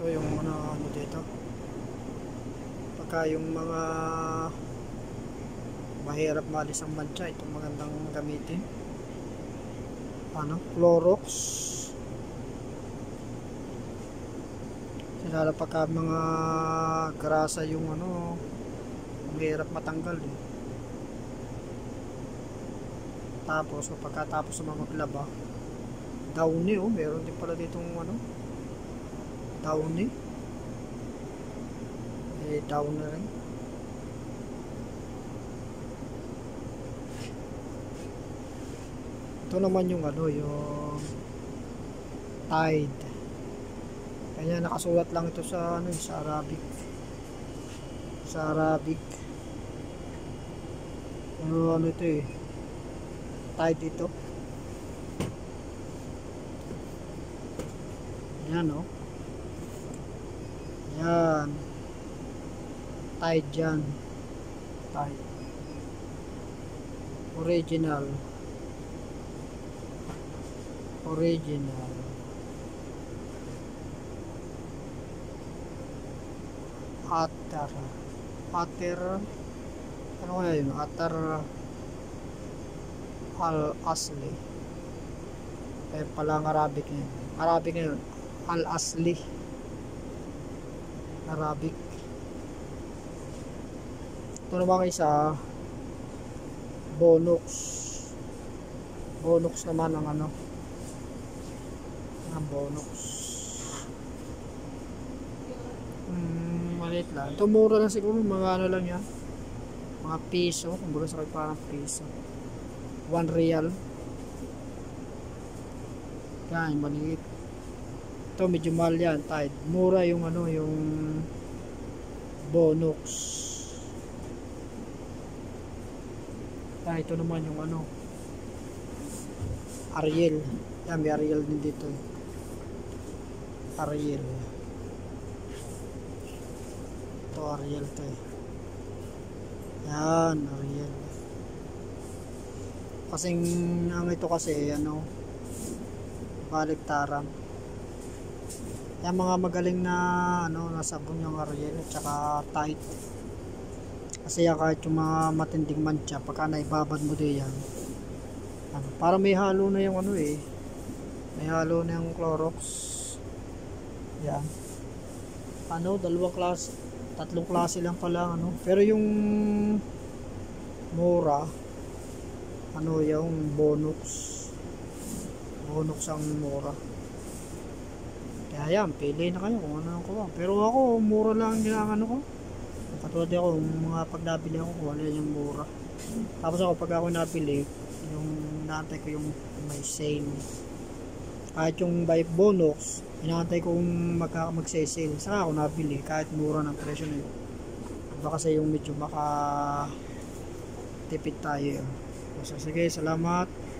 Ito yung ano dito. Pagka yung mga mahirap maalis ang mancha, itong magandang gamitin. Ano? Clorox. Lalo pagka mga grasa yung ano, mahirap matanggal eh. Tapos pagkatapos naman maglaba, downy oh, meron din pala ditong ano, downy. Down na rin. Ito naman yung ano, yung Tide. Kanya nakasulat lang ito sa ano, sa Arabic. Sa Arabic. Ano ito eh. Tide ito. Yan oh. Yan. Tide yan. Tide. Original. Atar. Ano kaya yun? Atar al-asli. Pala ang Arabic na yun. Arabic na yun. Al-asli. Arabic. Ito naman isa, Bonox. Bonox naman ang ano. Ang Bonox. Maliit lang. Ito mura lang siguro. Mga ano lang yan. Mga piso. Kung bulo sa parang piso. 1 real. Yan, maliit. Ito medyo mahal yan. Tide. Mura yung ano, yung Bonox. Ito naman yung ano, Ariel. Yan, may Ariel din dito. Ariel. Ito Ariel to eh. Yan, Ariel. Kasing ang ito kasi ano, baliktaran. Yan mga magaling na ano, nasabon yung Ariel at saka Tide. Kasi yan, kahit yung mga matinding mancha, pagka naibabad mo din yan, ano, para may halo na yung ano eh, may halo na yung Clorox. Yan, ano, tatlong klase lang pala ano. Pero yung mura, ano, yung Bonox ang mura. Kaya yan, pili na kayo kung ano ang kuha. Pero ako, mura lang yung ano ko. Katulad ako, mga pag nabili ako, kung ano yung mura. Tapos ako, pag ako nabili, yung inaantay ko yung may sale. Kahit yung by Bonox, inaantay ko kung mag-sale. Saka ako nabili, kahit mura ng presyo na yun. Baka kasi yung medyo makatipid tayo. So, sige, salamat.